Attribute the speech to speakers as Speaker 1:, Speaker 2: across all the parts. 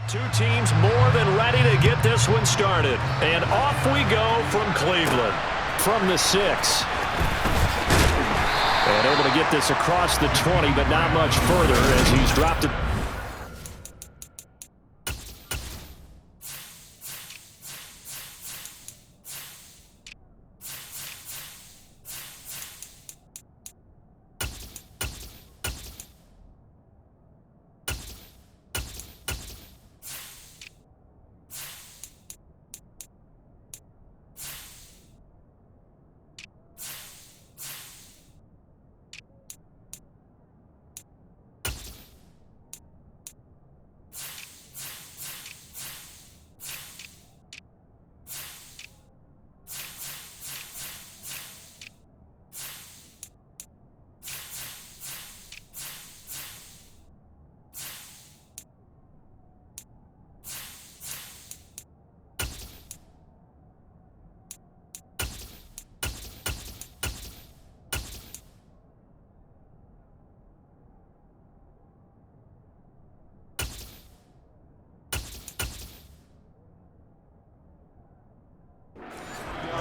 Speaker 1: Two teams more than ready to get this one started. And off we go from Cleveland. From the 6. And able to get this across the 20, but not much further as he's dropped it.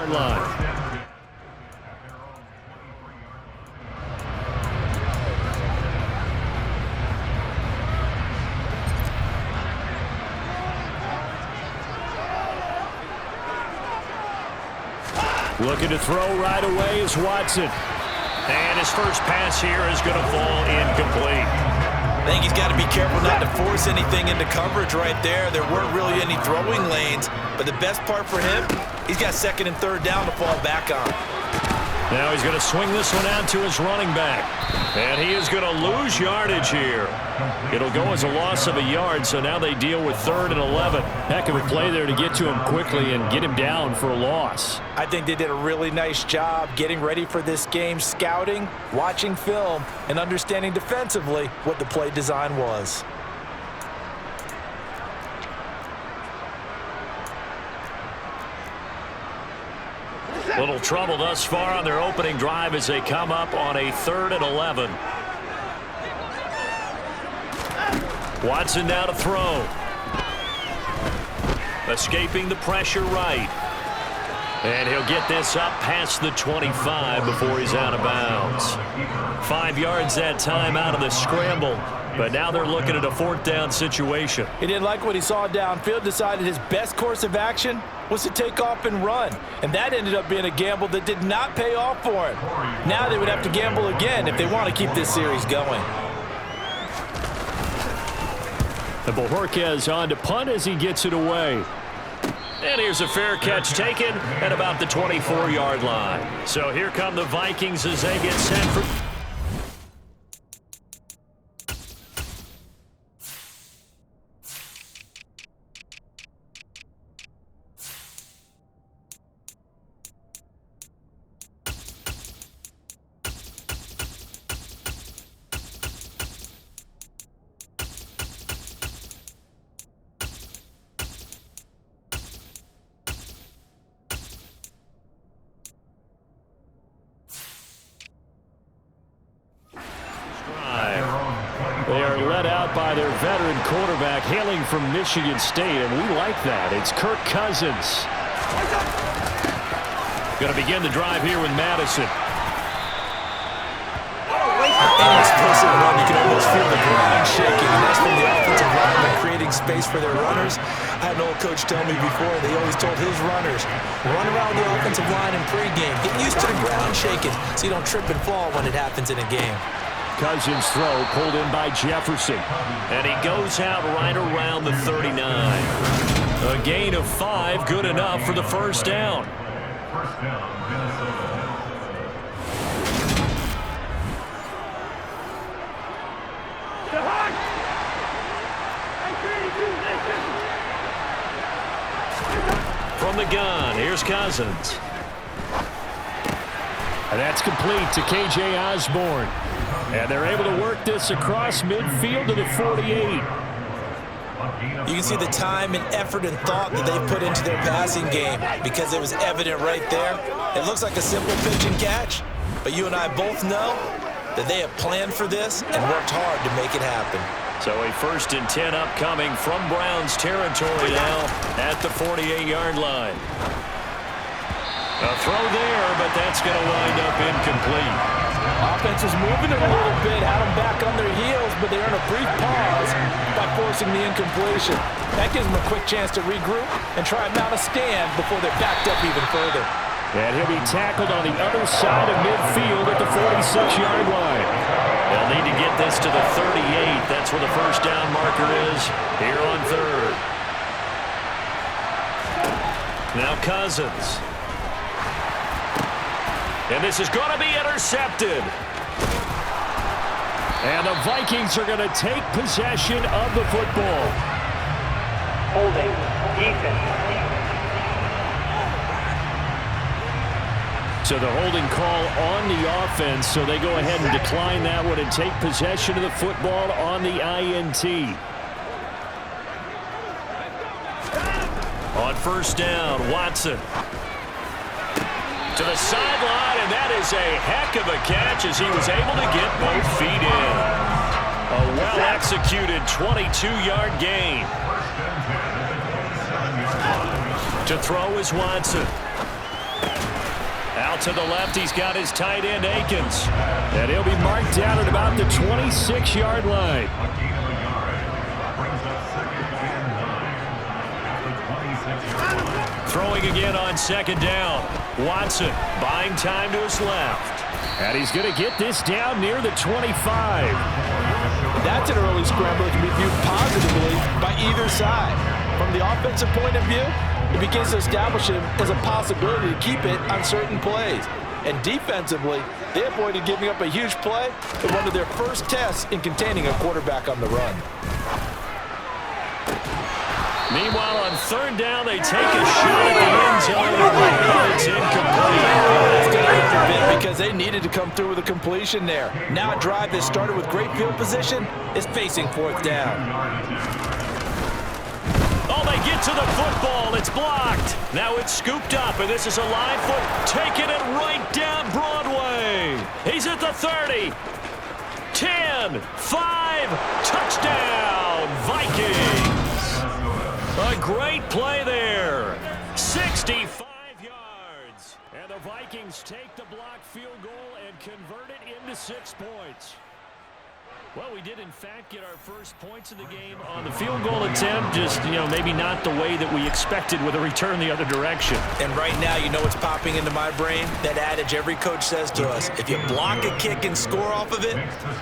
Speaker 1: Line. Looking to throw right away is Watson. And his first pass here is going to fall incomplete.
Speaker 2: I think he's got to be careful not to force anything into coverage right there. There weren't really any throwing lanes, but the best part for him, he's got second and third down to fall back on.
Speaker 1: Now he's going to swing this one out to his running back. And he is going to lose yardage here. It'll go as a loss of a yard, so now they deal with 3rd and 11.
Speaker 3: Heck of a play there to get to him quickly and get him down for a loss.
Speaker 2: I think they did a really nice job getting ready for this game, scouting, watching film, and understanding defensively what the play design was.
Speaker 1: Little trouble thus far on their opening drive as they come up on a 3rd and 11. Watson now to throw. Escaping the pressure right. And he'll get this up past the 25 before he's out of bounds. 5 yards that time out of the scramble. But now they're looking at a 4th down situation.
Speaker 2: He didn't like what he saw downfield, decided his best course of action was to take off and run. And that ended up being a gamble that did not pay off for him. Now they would have to gamble again if they want to keep this series going.
Speaker 3: And Bojorquez on to punt as he gets it away.
Speaker 1: And here's a fair catch taken at about the 24-yard line. So here come the Vikings as they get set for...
Speaker 3: They are led out by their veteran quarterback hailing from Michigan State, and we like that. It's Kirk Cousins.
Speaker 1: Going to begin the drive here with Madison.
Speaker 2: Any explosive run, you can almost feel the ground shaking, and that's from the offensive lineman creating space for their runners. I had an old coach tell me before, they always told his runners, run around the offensive line in pregame. Get used to the ground shaking so you don't trip and fall when it happens in a game.
Speaker 3: Cousins throw pulled in by Jefferson.
Speaker 1: And he goes out right around the 39. A gain of 5, good enough for the first down. From the gun, here's Cousins.
Speaker 3: And that's complete to K.J. Osborne. And they're able to work this across midfield to the 48.
Speaker 2: You can see the time and effort and thought that they put into their passing game because it was evident right there. It looks like a simple pitch and catch, but you and I both know that they have planned for this and worked hard to make it happen.
Speaker 1: So a 1st and 10 upcoming from Browns territory now at the 48-yard line. A throw there, but that's going to wind up incomplete.
Speaker 2: Offense was moving it a little bit, had them back on their heels, but they earned a brief pause by forcing the incompletion. That gives them a quick chance to regroup and try and mount a stand before they're backed up even further.
Speaker 3: And he'll be tackled on the other side of midfield at the 46-yard line.
Speaker 1: They'll need to get this to the 38. That's where the first down marker is here on 3rd. Now Cousins. And this is going to be intercepted.
Speaker 3: And the Vikings are going to take possession of the football.
Speaker 4: Holding. Defense.
Speaker 3: So the holding call on the offense, so they go ahead and decline that one and take possession of the football on the INT.
Speaker 1: On 1st down, Watson. To the sideline, and that is a heck of a catch as he was able to get both feet in. A well-executed 22-yard gain. To throw is Watson. Out to the left, he's got his tight end, Akins.
Speaker 3: And he'll be marked down at about the 26-yard line.
Speaker 1: Throwing again on 2nd down. Watson buying time to his left.
Speaker 3: And he's going to get this down near the 25.
Speaker 2: That's an early scramble that can be viewed positively by either side. From the offensive point of view, it begins to establish him as a possibility to keep it on certain plays. And defensively, they avoided giving up a huge play in one of their first tests in containing a quarterback on the run.
Speaker 1: Meanwhile, on 3rd down, they take a shot at the end zone. And it's incomplete.
Speaker 2: It's going to hurt a bit because they needed to come through with a completion there. Now a drive that started with great field position is facing 4th down.
Speaker 1: Oh, they get to the football. It's blocked. Now it's scooped up, and this is a line foot taking it right down Broadway. He's at the 30. 10, 5, touchdown, Vikings. A great play there. 65 yards.
Speaker 3: And the Vikings take the blocked field goal and convert it into 6 points.
Speaker 1: Well, we did, in fact, get our first points of the game on the field goal attempt. Just, maybe not the way that we expected with a return the other direction.
Speaker 2: And right now, you know what's popping into my brain? That adage every coach says to us, if you block a kick and score off of it,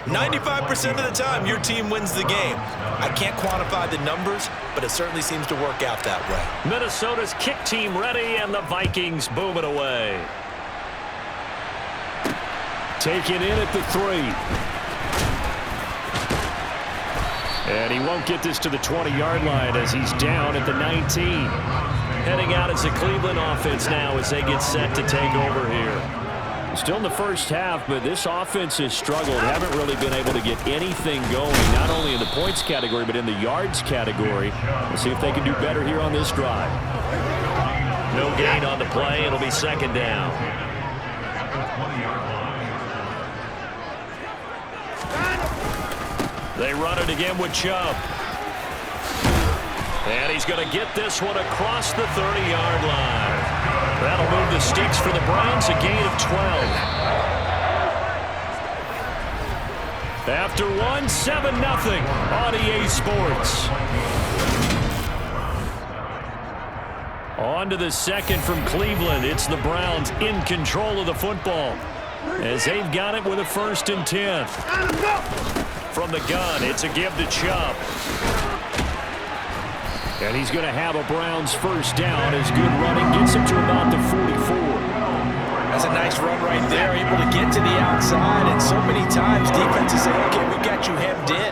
Speaker 2: 95% of the time, your team wins the game. I can't quantify the numbers, but it certainly seems to work out that way.
Speaker 1: Minnesota's kick team ready, and the Vikings boom it away.
Speaker 3: Taken in at the 3. And he won't get this to the 20-yard line as he's down at the 19.
Speaker 1: Heading out as a Cleveland offense now as they get set to take over here.
Speaker 3: Still in the first half, but this offense has struggled. Haven't really been able to get anything going, not only in the points category, but in the yards category. We'll see if they can do better here on this drive.
Speaker 1: No gain on the play. It'll be 2nd down. They run it again with Chubb. And he's going to get this one across the 30-yard line. That'll move the sticks for the Browns, a gain of 12. After 1, 7-0 on EA Sports. On to the 2nd from Cleveland. It's the Browns in control of the football as they've got it with a 1st and 10. From the gun, it's a give to Chubb.
Speaker 3: And he's going to have a Browns first down as good running gets him to about the 44.
Speaker 2: That's a nice run right there, able to get to the outside. And so many times defenses say, okay, we got you hemmed in.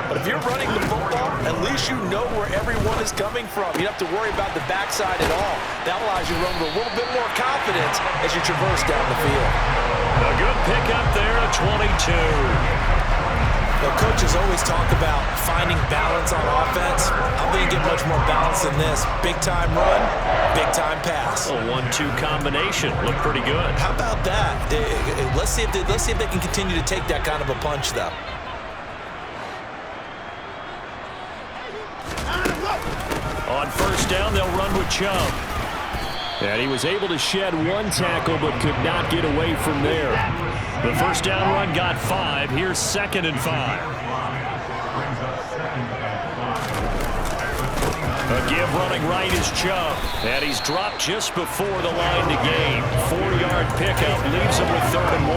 Speaker 2: But if you're running the football, at least you know where everyone is coming from. You don't have to worry about the backside at all. That allows you to run with a little bit more confidence as you traverse down the field.
Speaker 1: A good pickup there at 22.
Speaker 2: Coaches always talk about finding balance on offense. I don't think you get much more balance than this. Big-time run, big-time pass.
Speaker 1: A 1-2 combination. Looked pretty good.
Speaker 2: How about that? Let's see if they can continue to take that kind of a punch, though.
Speaker 1: On first down, they'll run with Chubb.
Speaker 3: And he was able to shed one tackle but could not get away from there.
Speaker 1: The first down run got 5. Here's 2nd and 5. A give running right is Chubb. And he's dropped just before the line to gain. 4-yard pickup leaves him with 3rd and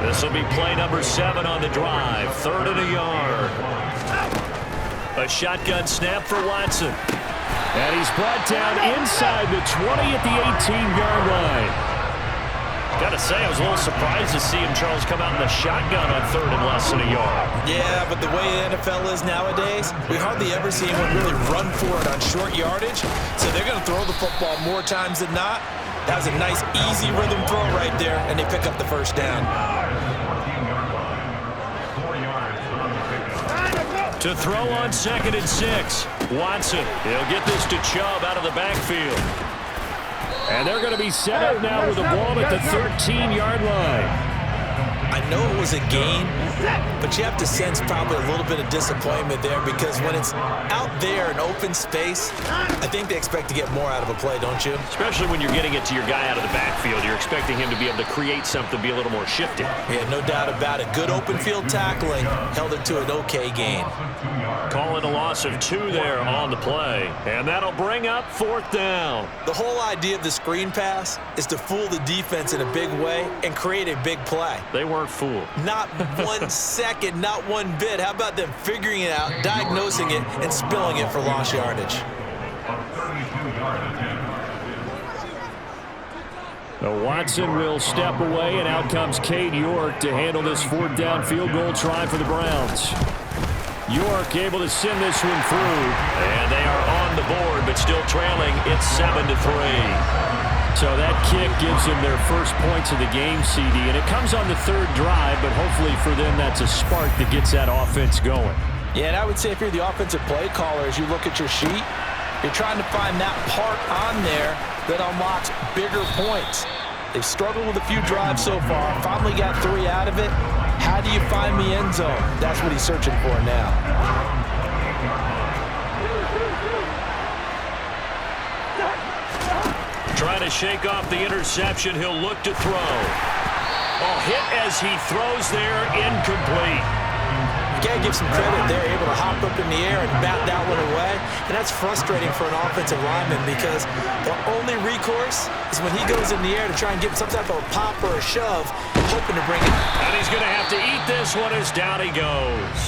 Speaker 1: 1. This will be play number 7 on the drive. 3rd and a yard. A shotgun snap for Watson.
Speaker 3: And he's brought down inside the 20 at the 18-yard line.
Speaker 1: Got to say, I was a little surprised to see him, Charles, come out in the shotgun on 3rd and less than a yard.
Speaker 2: Yeah, but the way the NFL is nowadays, we hardly ever see anyone really run for it on short yardage. So they're going to throw the football more times than not. That was a nice, easy rhythm throw right there, and they pick up the first down.
Speaker 1: To throw on 2nd and 6. Watson, he'll get this to Chubb out of the backfield.
Speaker 3: And they're going to be set up now with the ball at the 13-yard line.
Speaker 2: I know it was a gain, but you have to sense probably a little bit of disappointment there because when it's out there in open space, I think they expect to get more out of a play, don't you?
Speaker 1: Especially when you're getting it to your guy out of the backfield. You're expecting him to be able to create something, be a little more shifty.
Speaker 2: Yeah, no doubt about it. Good open field tackling held it to an okay gain.
Speaker 1: Calling a loss of 2 there on the play. And that'll bring up 4th down.
Speaker 2: The whole idea of the screen pass is to fool the defense in a big way and create a big play.
Speaker 1: They weren't fooled.
Speaker 2: Not 1 second, not one bit. How about them figuring it out, diagnosing it, and spilling it for lost yardage?
Speaker 3: Now Watson will step away, and out comes Cade York to handle this 4th down field goal try for the Browns. York able to send this one through.
Speaker 1: And they are on the board, but still trailing. It's 7-3.
Speaker 3: So that kick gives them their first points of the game, CD, and it comes on the 3rd drive, but hopefully for them that's a spark that gets that offense going.
Speaker 2: Yeah, and I would say if you're the offensive play caller, as you look at your sheet, you're trying to find that part on there that unlocks bigger points. They've struggled with a few drives so far, finally got 3 out of it. How do you find the end zone? That's what he's searching for now.
Speaker 1: Trying to shake off the interception. He'll look to throw. Oh, hit as he throws there, incomplete.
Speaker 2: You got to give some credit. They're able to hop up in the air and bat that one away. And that's frustrating for an offensive lineman because the only recourse is when he goes in the air to try and get some type of a pop or a shove, hoping to bring it.
Speaker 1: And he's going to have to eat this one as down he goes.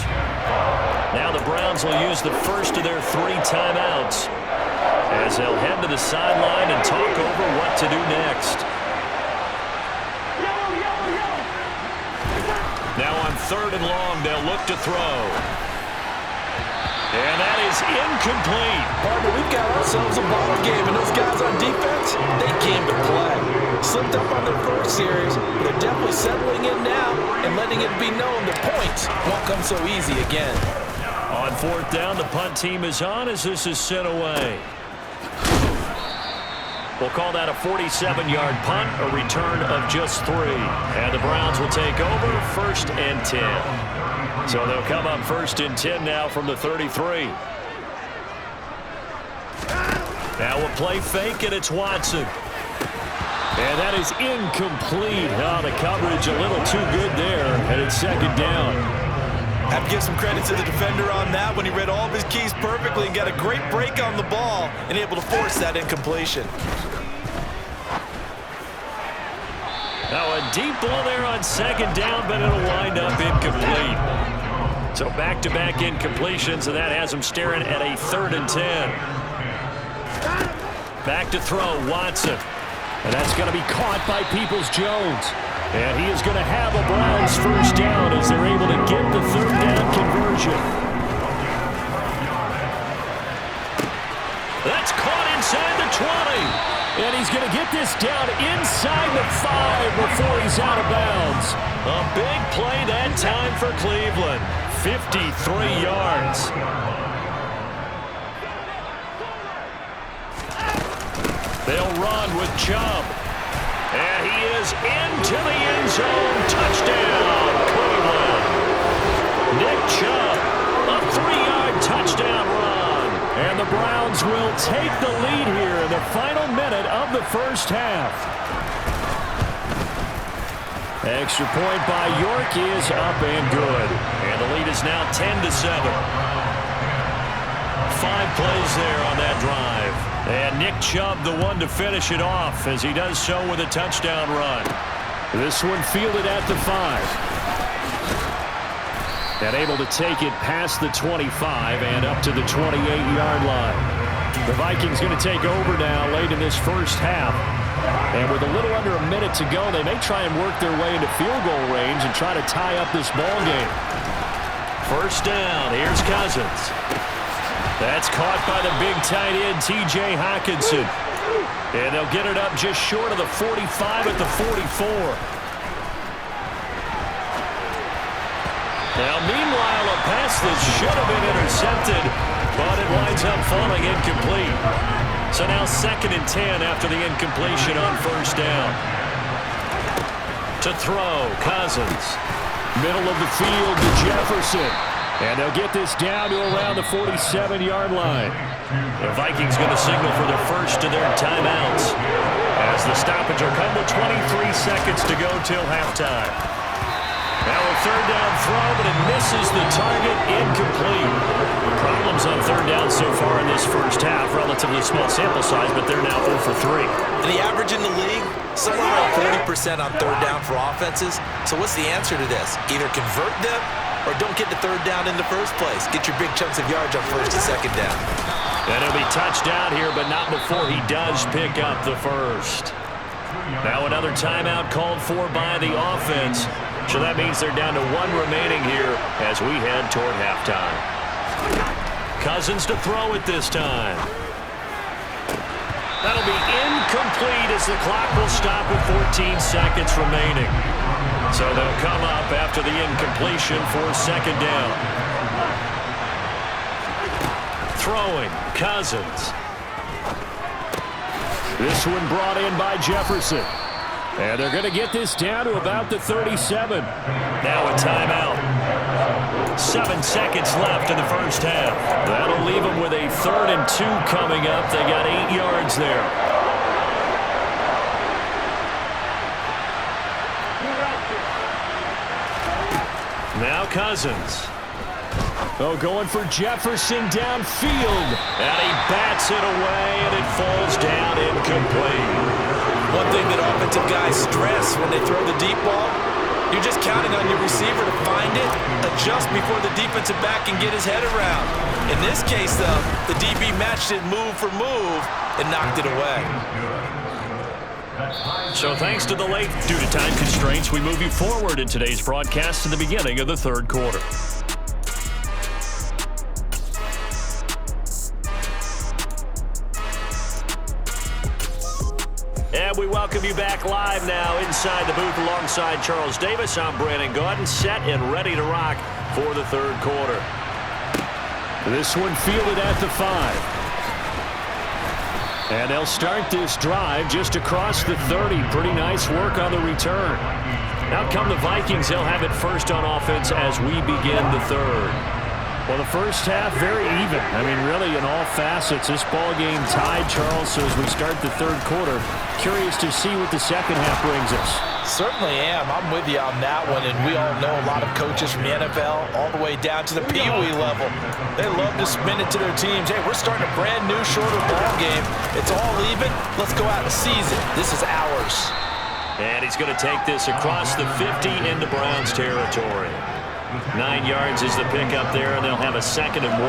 Speaker 1: Now the Browns will use the first of their 3 timeouts as they'll head to the sideline and talk over what to do next. Now on 3rd and long, they'll look to throw. And that is incomplete.
Speaker 2: Partner, we've got ourselves a ball game, and those guys on defense, they came to play. Slipped up on their first series, but they're definitely settling in now and letting it be known the points won't come so easy again.
Speaker 1: On 4th down, the punt team is on as this is sent away. We'll call that a 47-yard punt, a return of just 3. And the Browns will take over 1st and 10. So they'll come up 1st and 10 now from the 33. Now we'll play fake, and it's Watson.
Speaker 3: And that is incomplete. Oh, the coverage a little too good there, and it's 2nd down.
Speaker 2: I have to give some credit to the defender on that when he read all of his keys perfectly and got a great break on the ball and able to force that incompletion.
Speaker 1: Now a deep ball there on 2nd down, but it'll wind up incomplete. So back-to-back incompletions, and that has him staring at a 3rd and 10. Back to throw, Watson.
Speaker 3: And that's going to be caught by Peoples-Jones. And he is going to have a Browns first down as they're able to get the 3rd down conversion.
Speaker 1: That's caught inside the 20.
Speaker 3: And he's going to get this down inside the 5 before he's out of bounds.
Speaker 1: A big play that time for Cleveland. 53 yards. They'll run with Chubb. And he is into the end zone. Touchdown, Cleveland. Nick Chubb, a 3-yard
Speaker 3: Browns will take the lead here in the final minute of the first half. Extra point by York is up and good.
Speaker 1: And the lead is now 10-7. 5 plays there on that drive. And Nick Chubb, the one to finish it off, as he does so with a touchdown run.
Speaker 3: This one fielded at the 5. And able to take it past the 25 and up to the 28-yard line. The Vikings going to take over now late in this first half. And with a little under a minute to go, they may try and work their way into field goal range and try to tie up this ball game.
Speaker 1: First down. Here's Cousins. That's caught by the big tight end, T.J. Hockenson. And they'll get it up just short of the 45 at the 44. Now, meanwhile, a pass that should have been intercepted, but it winds up falling incomplete. So now 2nd and 10 after the incompletion on first down. To throw, Cousins.
Speaker 3: Middle of the field to Jefferson. And they'll get this down to around the 47-yard line.
Speaker 1: The Vikings going to signal for their first of their timeouts, as the stoppage will come with 23 seconds to go till halftime. Now a third down throw, but it misses the target, incomplete. Problems on third down so far in this first half. Relatively small sample size, but they're now 0 for 3.
Speaker 2: And the average in the league, somewhere around 40% on third down for offenses. So what's the answer to this? Either convert them or don't get the third down in the first place. Get your big chunks of yards on first and second down.
Speaker 1: And he'll be touched down here, but not before he does pick up the first. Now another timeout called for by the offense. So that means they're down to 1 remaining here as we head toward halftime. Cousins to throw it this time. That'll be incomplete as the clock will stop with 14 seconds remaining. So they'll come up after the incompletion for second down. Throwing, Cousins.
Speaker 3: This one brought in by Jefferson. And they're going to get this down to about the 37.
Speaker 1: Now a timeout. 7 seconds left in the first half.
Speaker 3: That'll leave them with a 3rd and 2 coming up. They got 8 yards there.
Speaker 1: Now Cousins.
Speaker 3: Oh, going for Jefferson downfield.
Speaker 1: And he bats it away, and it falls down incomplete.
Speaker 2: One thing that offensive guys stress when they throw the deep ball, you're just counting on your receiver to find it, adjust before the defensive back can get his head around. In this case, though, the DB matched it move for move and knocked it away.
Speaker 1: So thanks to the late, due to time constraints, we move you forward in today's broadcast to the beginning of the third quarter. And we welcome you back live now inside the booth alongside Charles Davis. I'm Brandon Gaudin, set and ready to rock for the third quarter.
Speaker 3: This one fielded at the 5. And they'll start this drive just across the 30. Pretty nice work on the return.
Speaker 1: Out come the Vikings. They'll have it first on offense as we begin the third.
Speaker 3: Well, the first half, very even. I mean, really, in all facets, this ball game tied, Charles. So as we start the third quarter, curious to see what the second half brings us.
Speaker 2: Certainly am. I'm with you on that one, and we all know a lot of coaches from the NFL all the way down to the Pee-wee level. They love to spin it to their teams. Hey, we're starting a brand new, shorter ball game. It's all even. Let's go out and seize it. This is ours.
Speaker 1: And he's going to take this across the 50 into Browns territory. 9 yards is the pickup there, and they'll have a 2nd and 1.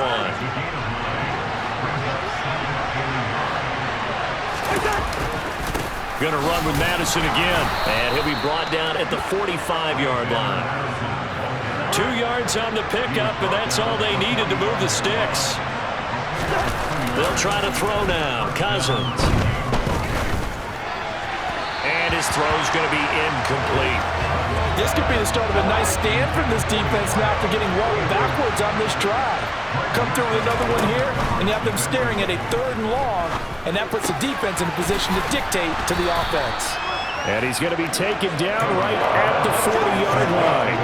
Speaker 1: Going to run with Madison again, and he'll be brought down at the 45-yard line. 2 yards on the pickup, and that's all they needed to move the sticks. They'll try to throw now. Cousins. And his throw's going to be incomplete.
Speaker 5: This could be the start of a nice stand from this defense now after getting rolled backwards on this drive. Come through with another one here, and you have them staring at a 3rd and long, and that puts the defense in a position to dictate to the offense.
Speaker 3: And he's going to be taken down right at the 40-yard line.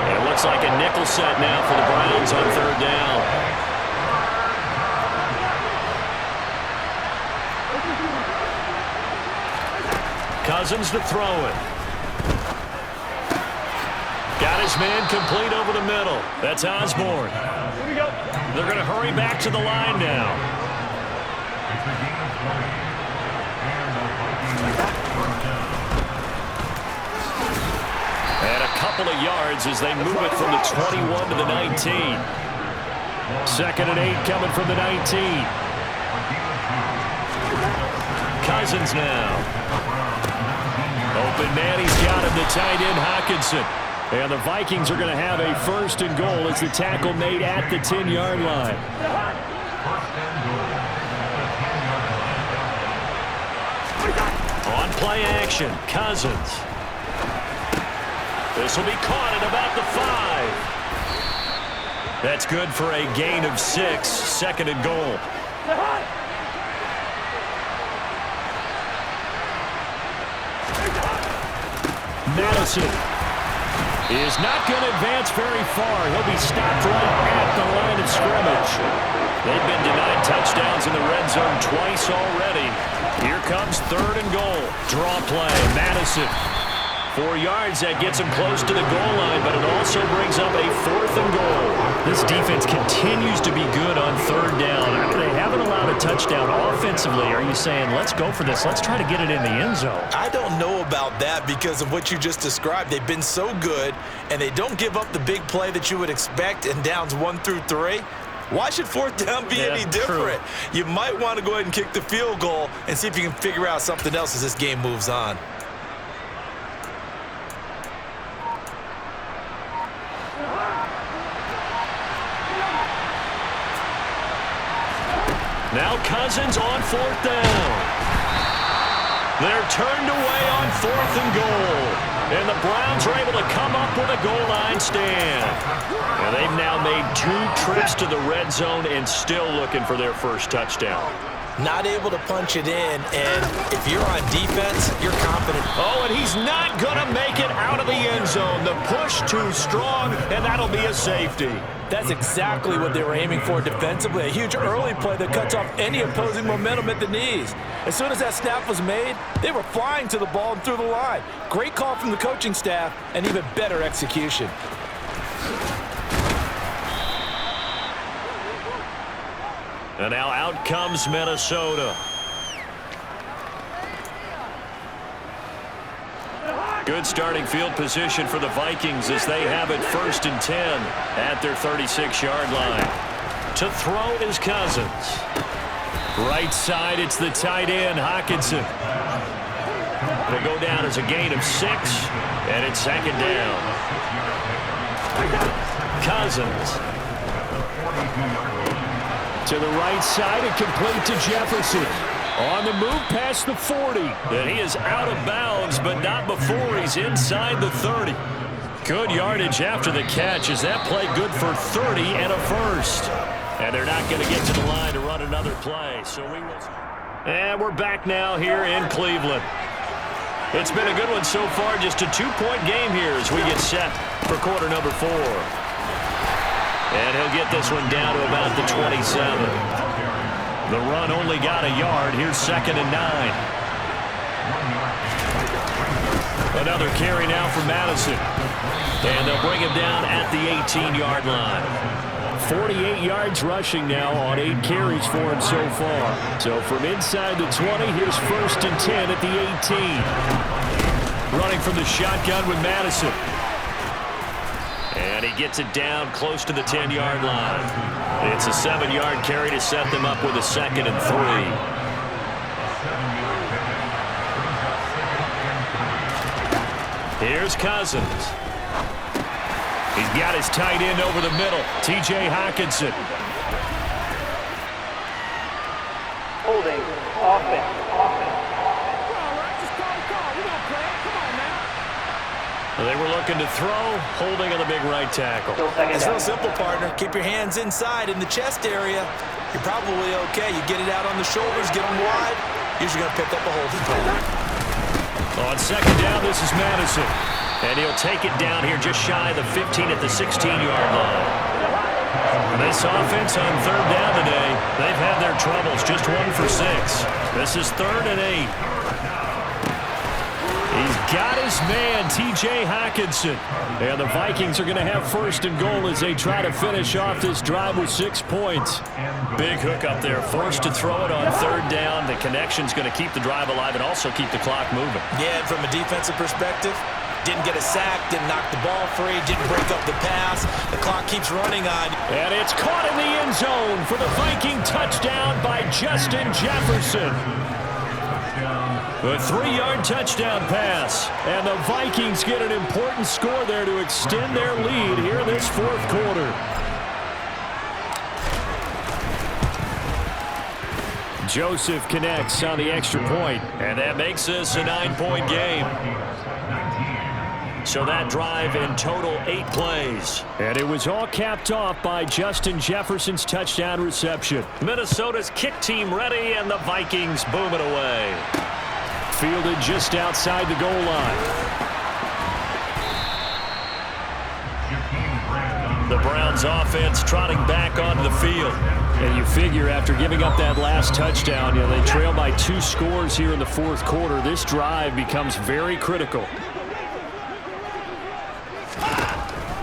Speaker 1: And it looks like a nickel set now for the Browns on third down. Cousins to throw it. Got his man complete over the middle. That's Osborne. They're going to hurry back to the line now. And a couple of yards as they move it from the 21 to the 19. 2nd and 8 coming from the 19. Cousins now. Open man, he's got him, the tight end Hockenson. And the Vikings are going to have a 1st and goal as the tackle made at the 10-yard line. On play action, Cousins. This will be caught at about the 5. That's good for a gain of 6, 2nd and goal. Madison is not going to advance very far. He'll be stopped right at the line of scrimmage. They've been denied touchdowns in the red zone twice already. Here comes 3rd and goal. Draw play, Madison. 4 yards, that gets him close to the goal line, but it also brings up a 4th and goal. This defense continues to be good on 3rd down. They haven't allowed a touchdown offensively. Are you saying, let's go for this, let's try to get it in the end zone?
Speaker 2: I don't know about that because of what you just described. They've been so good, and they don't give up the big play that you would expect in downs 1 through 3. Why should 4th down be any different?
Speaker 1: True.
Speaker 2: You might want to go ahead and kick the field goal and see if you can figure out something else as this game moves on.
Speaker 1: Now Cousins on 4th down. They're turned away on 4th and goal. And the Browns are able to come up with a goal line stand. And they've now made 2 trips to the red zone and still looking for their 1st touchdown.
Speaker 2: Not able to punch it in, and if you're on defense, you're confident.
Speaker 1: Oh, and he's not going to make it out of the end zone. The push too strong, and that'll be a safety.
Speaker 5: That's exactly what they were aiming for defensively. A huge early play that cuts off any opposing momentum at the knees. As soon as that snap was made, they were flying to the ball and through the line. Great call from the coaching staff, and even better execution.
Speaker 1: And now out comes Minnesota. Good starting field position for the Vikings as they have it 1st and 10 at their 36-yard line. To throw is Cousins. Right side, it's the tight end, Hockenson. It'll go down as a gain of 6, and it's 2nd down. Cousins. To the right side and complete to Jefferson. On the move past the 40. And he is out of bounds, but not before he's inside the 30. Good yardage after the catch. Is that play good for 30 and a 1st? And they're not going to get to the line to run another play. So we will. And we're back now here in Cleveland. It's been a good one so far. Just a 2-point game here as we get set for quarter number 4. And he'll get this one down to about the 27. The run only got a yard. Here's 2nd and 9. Another carry now for Madison. And they'll bring him down at the 18-yard line. 48 yards rushing now on 8 carries for him so far. So from inside the 20, here's 1st and 10 at the 18. Running from the shotgun with Madison. And he gets it down close to the 10-yard line. It's a 7-yard carry to set them up with a 2nd and 3. Here's Cousins. He's got his tight end over the middle, T.J. Hockenson.
Speaker 4: Holding. Offense.
Speaker 1: They were looking to throw, holding on the big right tackle.
Speaker 2: It's real simple, partner. Keep your hands inside in the chest area. You're probably okay. You get it out on the shoulders, get them wide. Usually going to pick up a holding call.
Speaker 1: On 2nd down, this is Madison. And he'll take it down here just shy of the 15 at the 16-yard line. This offense on 3rd down today, they've had their troubles. Just 1 for 6. This is 3rd and 8.
Speaker 3: He's got his man, T.J. Hockenson. And the Vikings are going to have first and goal as they try to finish off this drive with 6 points.
Speaker 1: Big hook up there, forced to throw it on third down. The connection's going to keep the drive alive and also keep the clock moving.
Speaker 5: Yeah, and from a defensive perspective, didn't get a sack, didn't knock the ball free, didn't break up the pass. The clock keeps running on.
Speaker 3: And it's caught in the end zone for the Viking touchdown by Justin Jefferson. A 3-yard touchdown pass. And the Vikings get an important score there to extend their lead here in this fourth quarter. Joseph connects on the extra point.
Speaker 1: And that makes this a 9-point game. So that drive in total 8 plays.
Speaker 3: And it was all capped off by Justin Jefferson's touchdown reception.
Speaker 1: Minnesota's kick team ready, and the Vikings boom it away.
Speaker 3: Fielded just outside the goal line.
Speaker 1: The Browns offense trotting back onto the field.
Speaker 3: And you figure after giving up that last touchdown, they trail by 2 scores here in the fourth quarter. This drive becomes very critical.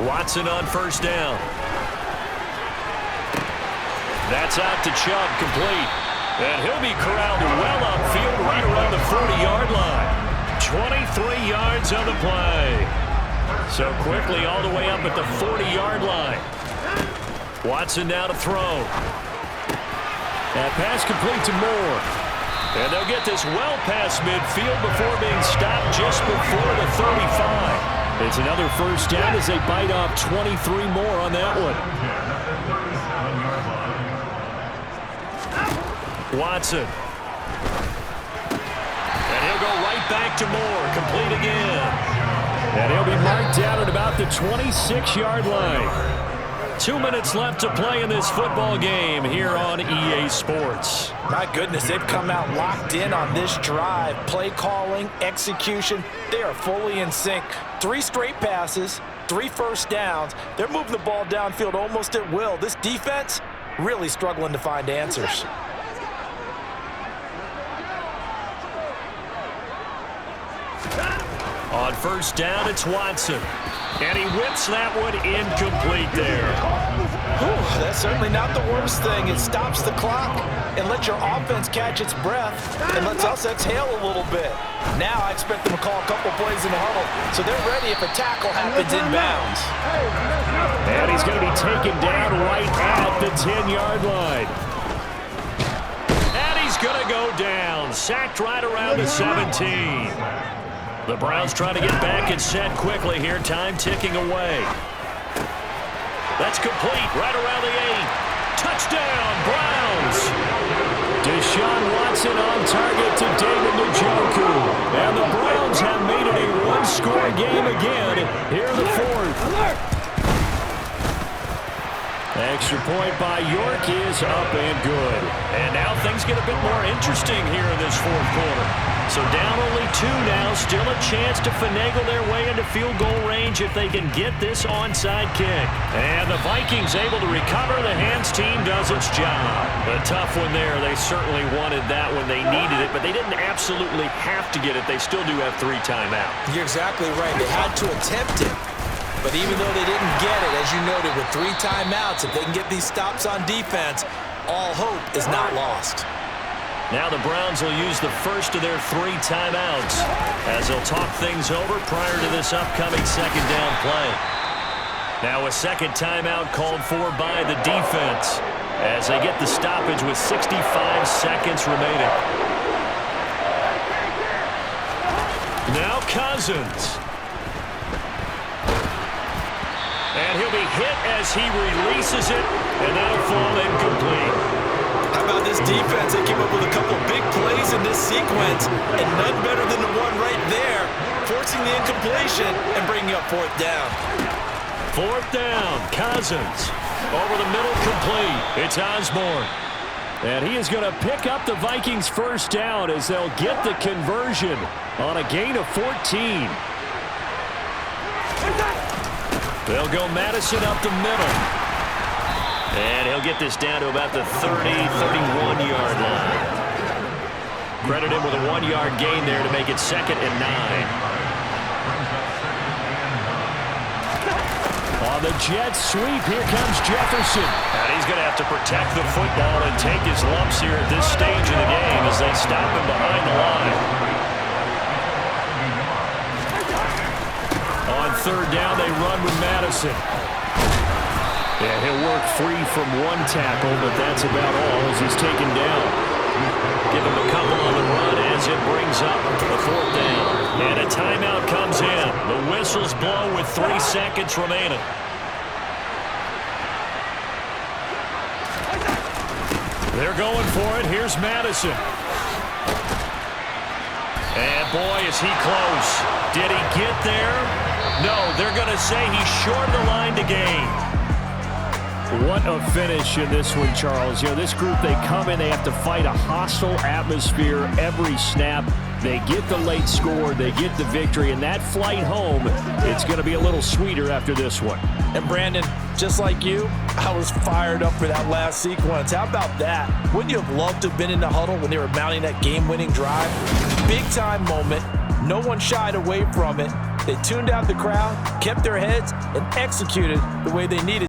Speaker 1: Watson on first down. That's out to Chubb, complete. And he'll be corralled well upfield right around the 40-yard line. 23 yards on the play. So quickly all the way up at the 40-yard line. Watson now to throw.
Speaker 3: That pass complete to Moore.
Speaker 1: And they'll get this well past midfield before being stopped just before the 35.
Speaker 3: It's another first down as they bite off 23 more on that one.
Speaker 1: Watson. And he'll go right back to Moore. Complete again.
Speaker 3: And he'll be marked down at about the 26-yard line.
Speaker 1: 2 minutes left to play in this football game here on EA Sports.
Speaker 5: My goodness, they've come out locked in on this drive. Play calling, execution, they are fully in sync. 3 straight passes, 3 first downs. They're moving the ball downfield almost at will. This defense really struggling to find answers.
Speaker 1: On first down, it's Watson. And he whips that one incomplete there.
Speaker 5: Whew, that's certainly not the worst thing. It stops the clock and lets your offense catch its breath and lets us exhale a little bit. Now I expect them to call a couple plays in the huddle so they're ready if a tackle happens inbounds.
Speaker 3: And he's going to be taken down right at the 10-yard line.
Speaker 1: And he's going to go down. Sacked right around the 17. The Browns trying to get back and set quickly here. Time ticking away. That's complete right around the 8. Touchdown, Browns.
Speaker 3: Deshaun Watson on target to David Njoku. And the Browns have made it a 1-score game again here in the fourth. Extra point by York is up and good.
Speaker 1: And now things get a bit more interesting here in this fourth quarter. So down only 2 now, still a chance to finagle their way into field goal range if they can get this onside kick. And the Vikings able to recover. The hands team does its job. A tough one there. They certainly wanted that when they needed it, but they didn't absolutely have to get it. They still do have 3 timeouts.
Speaker 5: You're exactly right. They had to attempt it. But even though they didn't get it, as you noted, with 3 timeouts, if they can get these stops on defense, all hope is not lost.
Speaker 1: Now the Browns will use the first of their 3 timeouts as they'll talk things over prior to this upcoming second down play. Now a second timeout called for by the defense as they get the stoppage with 65 seconds remaining. Now Cousins. And he'll be hit as he releases it, and that'll fall incomplete.
Speaker 5: How about this defense? They came up with a couple big plays in this sequence, and none better than the one right there, forcing the incompletion and bringing up 4th down.
Speaker 1: 4th down, Cousins. Over the middle, complete. It's Osborne.
Speaker 3: And he is going to pick up the Vikings' first down as they'll get the conversion on a gain of 14.
Speaker 1: They'll go Madison up the middle. And he'll get this down to about the 30, 31-yard line. Credit him with a 1-yard gain there to make it 2nd and 9.
Speaker 3: On the jet sweep, here comes Jefferson.
Speaker 1: And he's going to have to protect the football and take his lumps here at this stage of the game as they stop him behind the line.
Speaker 3: On 3rd down, they run with Madison. Yeah, he'll work free from one tackle, but that's about all as he's taken down.
Speaker 1: Give him a couple on the run as it brings up the 4th down. And a timeout comes in. The whistles blow with 3 seconds remaining.
Speaker 3: They're going for it. Here's Madison.
Speaker 1: And boy, is he close. Did he get there? No, they're going to say he's short of the line to gain.
Speaker 3: What a finish in this one, Charles. You know, this group, they come in, they have to fight a hostile atmosphere every snap. They get the late score, they get the victory, and that flight home, it's going to be a little sweeter after this one.
Speaker 5: And Brandon, just like you, I was fired up for that last sequence. How about that? Wouldn't you have loved to have been in the huddle when they were mounting that game-winning drive? Big-time moment. No one shied away from it. They tuned out the crowd, kept their heads, and executed the way they needed.